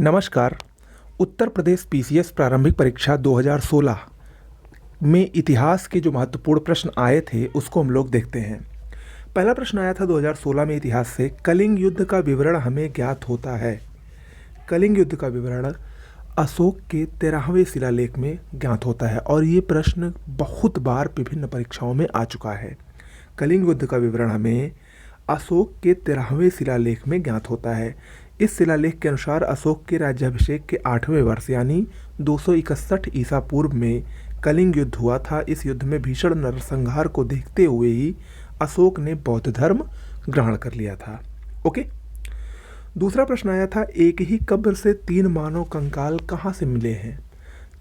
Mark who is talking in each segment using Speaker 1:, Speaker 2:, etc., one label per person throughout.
Speaker 1: नमस्कार। उत्तर प्रदेश पीसीएस प्रारंभिक परीक्षा 2016 में इतिहास के जो महत्वपूर्ण प्रश्न आए थे उसको हम लोग देखते हैं। पहला प्रश्न आया था 2016 में इतिहास से, कलिंग युद्ध का विवरण हमें ज्ञात होता है। कलिंग युद्ध का विवरण अशोक के 13वें शिलालेख में ज्ञात होता है और ये प्रश्न बहुत बार विभिन्न परीक्षाओं में आ चुका है। कलिंग युद्ध का विवरण हमें अशोक के 13वें शिलालेख में ज्ञात होता है। इस शिलालेख के अनुसार अशोक के राज्याभिषेक के 8वें वर्ष यानी 261 ईसा पूर्व में कलिंग युद्ध हुआ था। इस युद्ध में भीषण नरसंहार को देखते हुए ही अशोक ने बौद्ध धर्म ग्रहण कर लिया था। ओके। दूसरा प्रश्न आया था, एक ही कब्र से 3 मानव कंकाल कहाँ से मिले हैं?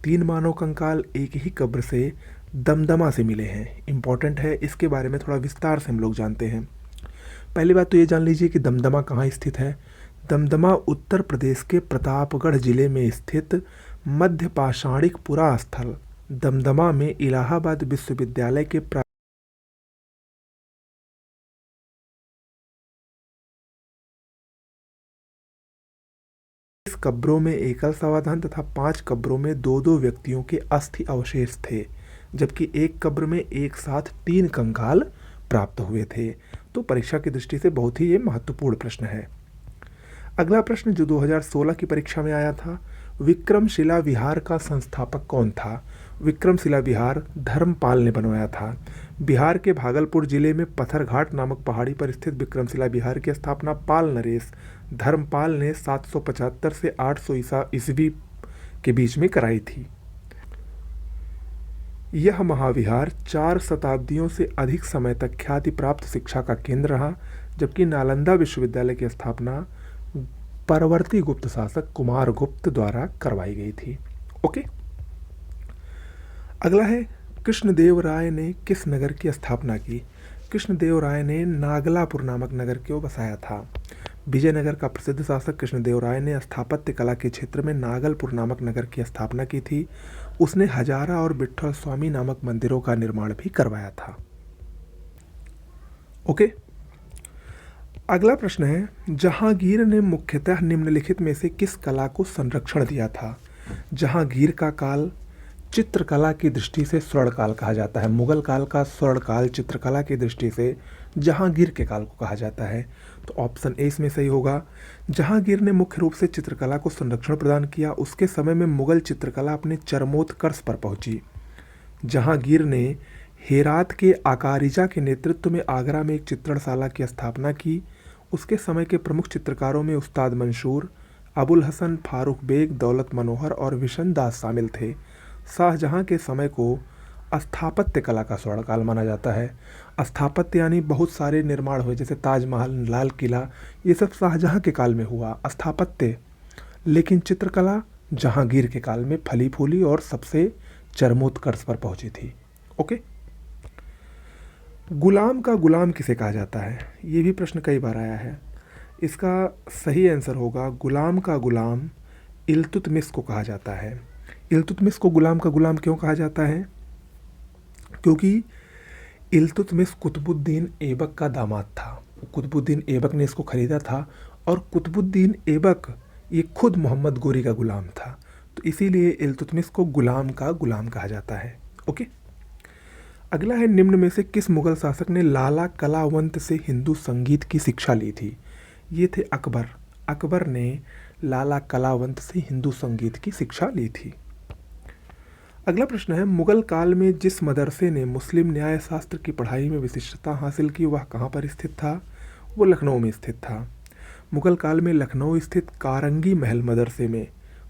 Speaker 1: 3 मानव कंकाल एक ही कब्र से दमदमा से मिले हैं। इंपॉर्टेंट है, इसके बारे में थोड़ा विस्तार से हम लोग जानते हैं। पहली बात तो ये जान लीजिए कि दमदमा कहाँ स्थित है। दमदमा उत्तर प्रदेश के प्रतापगढ़ जिले में स्थित मध्य पाषाणिक पुरास्थल दमदमा में इलाहाबाद विश्वविद्यालय के इस कब्रों में एकल समाधान तथा 5 कब्रों में 2-2 व्यक्तियों के अस्थि अवशेष थे, जबकि एक कब्र में एक साथ 3 कंकाल प्राप्त हुए थे। तो परीक्षा की दृष्टि से बहुत ही ये महत्वपूर्ण प्रश्न है। अगला प्रश्न जो 2016 की परीक्षा में आया था, विक्रमशिला विहार का संस्थापक कौन था? विक्रमशिला विहार धर्मपाल ने बनवाया था। बिहार के भागलपुर जिले में पत्थरघाट नामक पहाड़ी पर स्थित विक्रमशिला विहार की स्थापना पाल नरेश धर्मपाल ने 775 से 800 ईस्वी के बीच में कराई थी। यह महाविहार 4 शताब्दियों से अधिक समय तक ख्याति प्राप्त शिक्षा का केंद्र रहा, जबकि नालंदा विश्वविद्यालय की स्थापना परवर्ती गुप्त शासक कुमारगुप्त द्वारा करवाई गई थी। ओके। अगला है, कृष्णदेव राय ने किस नगर की स्थापना की? कृष्णदेव राय ने नागलापुर नामक नगर को बसाया था। विजयनगर का प्रसिद्ध शासक कृष्णदेव राय ने स्थापत्य कला के क्षेत्र में नागलपुर नामक नगर की स्थापना की थी। उसने हजारा और विट्ठल स्वामी नामक मंदिरों का निर्माण भी करवाया था। ओके। अगला प्रश्न है, जहांगीर ने मुख्यतः निम्नलिखित में से किस कला को संरक्षण दिया था? जहांगीर का काल चित्रकला की दृष्टि से स्वर्णकाल कहा जाता है। मुगल काल का स्वर्णकाल चित्रकला की दृष्टि से जहांगीर के काल को कहा जाता है। तो ऑप्शन ए इसमें सही होगा। जहांगीर ने मुख्य रूप से चित्रकला को संरक्षण प्रदान किया। उसके समय में मुगल चित्रकला अपने चरमोत्कर्ष पर पहुंची। जहांगीर ने हेरात के आकारिजा के नेतृत्व में आगरा में एक चित्रणशाला की स्थापना की। उसके समय के प्रमुख चित्रकारों में उस्ताद मंसूर, अबुल हसन, फारूक बेग, दौलत मनोहर और विशन दास शामिल थे। शाहजहां के समय को स्थापत्य कला का स्वर्णकाल माना जाता है। स्थापत्य यानी बहुत सारे निर्माण हुए, जैसे ताजमहल, लाल किला, ये सब शाहजहां के काल में हुआ स्थापत्य। लेकिन चित्रकला जहांगीर के काल में फली फूली और सबसे चरमोत्कर्ष पर पहुंची थी। ओके। गुलाम का गुलाम किसे कहा जाता है? ये भी प्रश्न कई बार आया है। इसका सही आंसर होगा, गुलाम का गुलाम इल्तुतमिश को कहा जाता है। इल्तुतमिश को गुलाम का गुलाम क्यों कहा जाता है? क्योंकि इल्तुतमिश कुतुबुद्दीन ऐबक का दामाद था। कुतुबुद्दीन ऐबक ने इसको खरीदा था और कुतुबुद्दीन ऐबक ये खुद मोहम्मद गोरी का गुलाम था। तो इसीलिए इल्तुतमिश को गुलाम का गुलाम कहा जाता है। ओके। अगला है, निम्न में से किस मुगल शासक ने लाला कलावंत से हिंदू संगीत की शिक्षा ली थी? ये थे अकबर। अकबर ने लाला कलावंत से हिंदू संगीत की शिक्षा ली थी। अगला प्रश्न है, मुगल काल में जिस मदरसे ने मुस्लिम न्याय शास्त्र की पढ़ाई में विशिष्टता हासिल की वह कहाँ पर स्थित था? वो लखनऊ में स्थित था। मुगल काल में लखनऊ स्थित कारंगी महल मदरसे में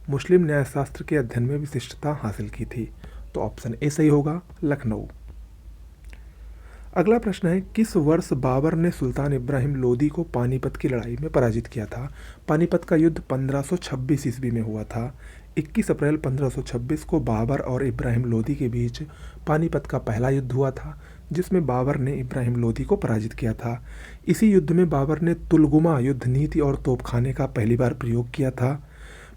Speaker 1: मुस्लिम न्याय शास्त्र के अध्ययन में विशिष्टता हासिल की थी। तो ऑप्शन ए सही होगा, लखनऊ। अगला प्रश्न है, किस वर्ष बाबर ने सुल्तान इब्राहिम लोदी को पानीपत की लड़ाई में पराजित किया था? पानीपत का युद्ध 1526 ईस्वी में हुआ था। 21 अप्रैल 1526 को बाबर और इब्राहिम लोदी के बीच पानीपत का पहला युद्ध हुआ था, जिसमें बाबर ने इब्राहिम लोदी को पराजित किया था। इसी युद्ध में बाबर ने तुलगुमा युद्ध नीति और तोपखाने का पहली बार प्रयोग किया था।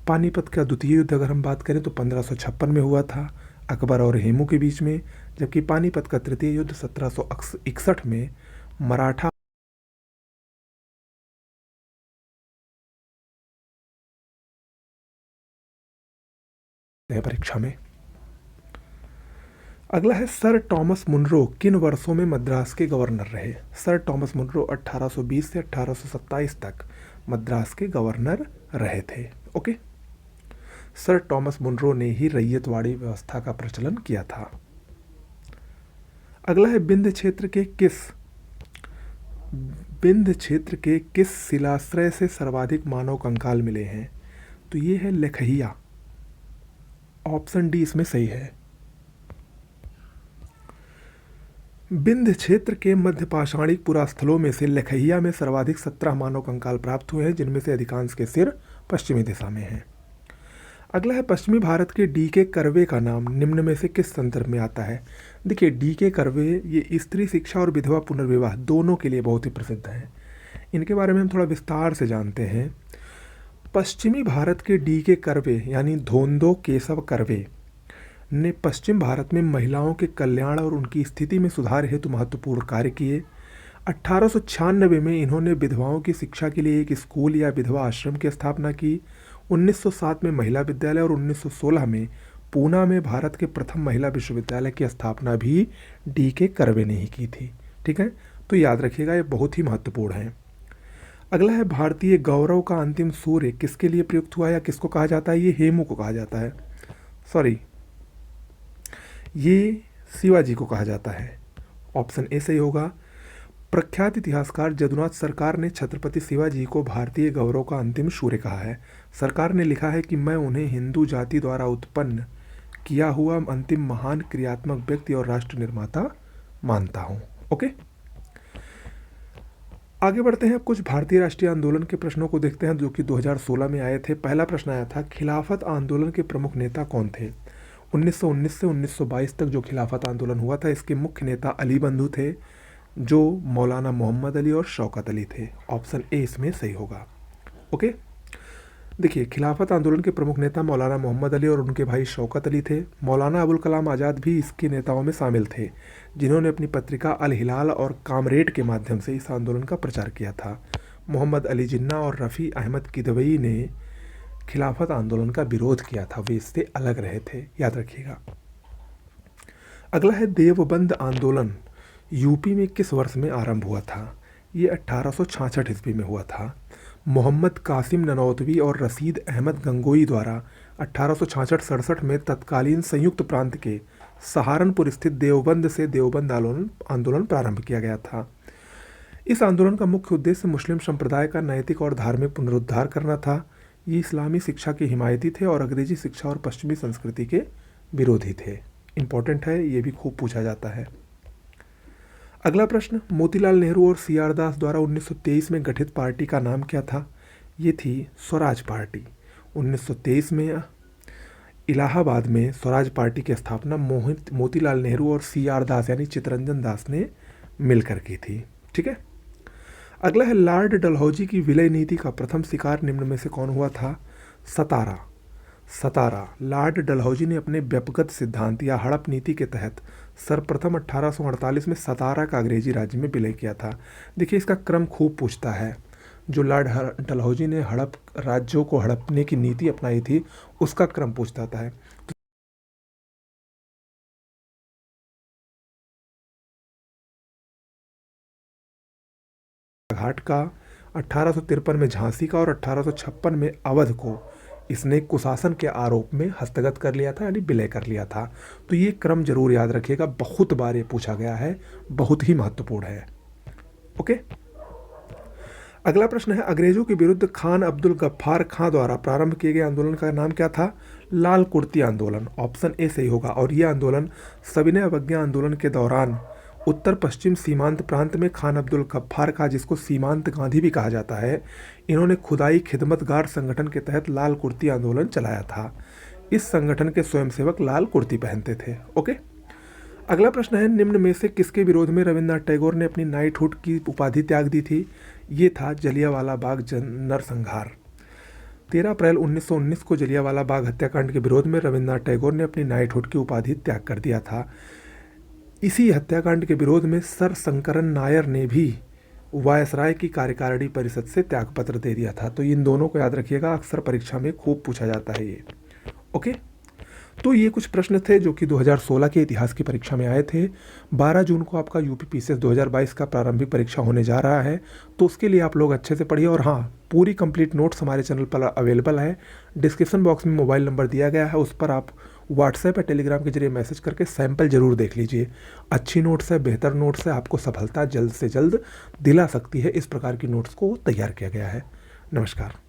Speaker 1: पानीपत का द्वितीय युद्ध अगर हम बात करें तो 1556 में हुआ था अकबर और हेमू के बीच में, जबकि पानीपत का तृतीय युद्ध 1761 में मराठा हैं परीक्षा में। अगला है सर टॉमस मुनरो किन वर्षों में मद्रास के गवर्नर रहे? सर टॉमस मुनरो 1820 से 1827 तक मद्रास के गवर्नर रहे थे। ओके, सर टॉमस मुनरो ने ही रैयतवाड़ी व्यवस्था का प्रचलन किया था। अगला है विंध्य क्षेत्र के किस शिलाश्रय से सर्वाधिक मानव कंकाल मिले हैं? तो ये है लखहिया। ऑप्शन डी इसमें सही है। विंध्य क्षेत्र के मध्य पाषाणिक पुरास्थलों में से लखहिया में सर्वाधिक 17 मानव कंकाल प्राप्त हुए हैं, जिनमें से अधिकांश के सिर पश्चिमी दिशा में हैं। अगला है पश्चिमी भारत के डी.के. कर्वे का नाम निम्न में से किस संदर्भ में आता है? देखिए, डी.के. कर्वे ये स्त्री शिक्षा और विधवा पुनर्विवाह दोनों के लिए बहुत ही प्रसिद्ध हैं। इनके बारे में हम थोड़ा विस्तार से जानते हैं। पश्चिमी भारत के डी.के. कर्वे यानी धोंदो केशव कर्वे ने पश्चिम भारत में महिलाओं के कल्याण और उनकी स्थिति में सुधार हेतु महत्वपूर्ण कार्य किए। 1896 में इन्होंने विधवाओं की शिक्षा के लिए एक स्कूल या विधवा आश्रम की स्थापना की। 1907 में महिला विद्यालय और 1916 में पूना में भारत के प्रथम महिला विश्वविद्यालय की स्थापना भी डी.के. कर्वे ने ही की थी। ठीक है, तो याद रखिएगा, ये बहुत ही महत्वपूर्ण है। अगला है भारतीय गौरव का अंतिम सूर्य किसके लिए प्रयुक्त हुआ या किसको कहा जाता है? ये हेमू को कहा जाता है। सॉरी, ये शिवाजी को कहा जाता है। ऑप्शन ए सही होगा। प्रख्यात इतिहासकार जदुनाथ सरकार ने छत्रपति शिवाजी को भारतीय गौरव का अंतिम सूर्य कहा है। सरकार ने लिखा है कि मैं उन्हें हिंदू जाति द्वारा उत्पन्न किया हुआ अंतिम महान क्रियात्मक व्यक्ति और राष्ट्र निर्माता मानता हूँ। ओके, आगे बढ़ते हैं। कुछ भारतीय राष्ट्रीय आंदोलन के प्रश्नों को देखते हैं जो कि 2016 में आए थे। पहला प्रश्न आया था, खिलाफत आंदोलन के प्रमुख नेता कौन थे? 1919 से 1922 तक जो खिलाफत आंदोलन हुआ था, इसके मुख्य नेता अली बंधु थे, जो मौलाना मोहम्मद अली और शौकत अली थे। ऑप्शन ए इसमें सही होगा। ओके, देखिए, खिलाफत आंदोलन के प्रमुख नेता मौलाना मोहम्मद अली और उनके भाई शौकत अली थे। मौलाना अबुल कलाम आज़ाद भी इसके नेताओं में शामिल थे, जिन्होंने अपनी पत्रिका अल हिलाल और कामरेड के माध्यम से इस आंदोलन का प्रचार किया था। मोहम्मद अली जिन्ना और रफ़ी अहमद किदवई ने खिलाफत आंदोलन का विरोध किया था, वे इससे अलग रहे थे, याद रखिएगा। अगला है देवबंद आंदोलन यूपी में किस वर्ष में आरंभ हुआ था? ये 1866 ईस्वी में हुआ था। मोहम्मद कासिम ननौतवी और रशीद अहमद गंगोई द्वारा 1866-67 में तत्कालीन संयुक्त प्रांत के सहारनपुर स्थित देवबंद से देवबंद आंदोलन प्रारंभ किया गया था। इस आंदोलन का मुख्य उद्देश्य मुस्लिम संप्रदाय का नैतिक और धार्मिक पुनरुद्धार करना था। ये इस्लामी शिक्षा के हिमायती थे और अंग्रेजी शिक्षा और पश्चिमी संस्कृति के विरोधी थे। इम्पॉर्टेंट है, ये भी खूब पूछा जाता है। अगला प्रश्न, मोतीलाल नेहरू और सी.आर. दास द्वारा 1923 में गठित पार्टी का नाम क्या था? ये थी स्वराज पार्टी। 1923 में इलाहाबाद में स्वराज पार्टी की स्थापना मोतीलाल नेहरू और सी.आर. दास यानी चित्तरंजन दास ने मिलकर की थी। ठीक है, अगला है लॉर्ड डलहौजी की विलय नीति का प्रथम शिकार निम्न में से कौन हुआ था? सतारा। लॉर्ड डलहौजी ने अपने व्यपगत सिद्धांत या हड़प नीति के तहत सर्वप्रथम 1848 में सतारा का अंग्रेजी राज्य में विलय किया था। देखिए, इसका क्रम खूब पूछता है। जो लॉर्ड डलहौजी ने हड़प राज्यों को हड़पने की नीति अपनाई थी, उसका क्रम पूछता है। घाट का, 1853 में झांसी का और 1856 में अवध को इसने कुशासन के आरोप में हस्तगत कर लिया था, यानी विलय कर लिया था। तो ये क्रम जरूर याद रखिएगा, बहुत बार ये पूछा गया है, बहुत ही महत्वपूर्ण है। ओके, अगला प्रश्न है, अंग्रेजों के विरुद्ध खान अब्दुल गफ्फार खां द्वारा प्रारंभ किए गए आंदोलन का नाम क्या था? लाल कुर्ती आंदोलन। ऑप्शन ए सही होगा। और यह आंदोलन सविनय अवज्ञा आंदोलन के दौरान उत्तर पश्चिम सीमांत प्रांत में खान अब्दुल गफ्फार का, जिसको सीमांत गांधी भी कहा जाता है, इन्होंने खुदाई खिदमतगार संगठन के तहत लाल कुर्ती आंदोलन चलाया था। इस संगठन के स्वयंसेवक लाल कुर्ती पहनते थे। ओके, अगला प्रश्न है, निम्न में से किसके विरोध में रविन्द्रनाथ टैगोर ने अपनी नाइटहुड की उपाधि त्याग दी थी? ये था जलियांवाला बाग नरसंहार। 13 अप्रैल 1919 को जलियांवाला बाग हत्याकांड के विरोध में रविन्द्रनाथ टैगोर ने अपनी नाइटहुड की उपाधि त्याग कर दिया था। इसी हत्याकांड के विरोध में सर शंकरन नायर ने भी वायसराय की कार्यकारिणी परिषद से त्यागपत्र दे दिया था। तो इन दोनों को याद रखिएगा, अक्सर परीक्षा में खूब पूछा जाता है ये। ओके, तो ये कुछ प्रश्न थे जो कि 2016 के इतिहास की परीक्षा में आए थे। 12 जून को आपका यूपी पीसीएस 2022 का प्रारंभिक परीक्षा होने जा रहा है, तो उसके लिए आप लोग अच्छे से पढ़िए। और हाँ, पूरी कंप्लीट नोट्स हमारे चैनल पर अवेलेबल है। डिस्क्रिप्शन बॉक्स में मोबाइल नंबर दिया गया है, उस पर आप व्हाट्सएप या टेलीग्राम के जरिए मैसेज करके सैंपल ज़रूर देख लीजिए। अच्छी नोट्स है, बेहतर नोट्स है, आपको सफलता जल्द से जल्द दिला सकती है। इस प्रकार की नोट्स को तैयार किया गया है। नमस्कार।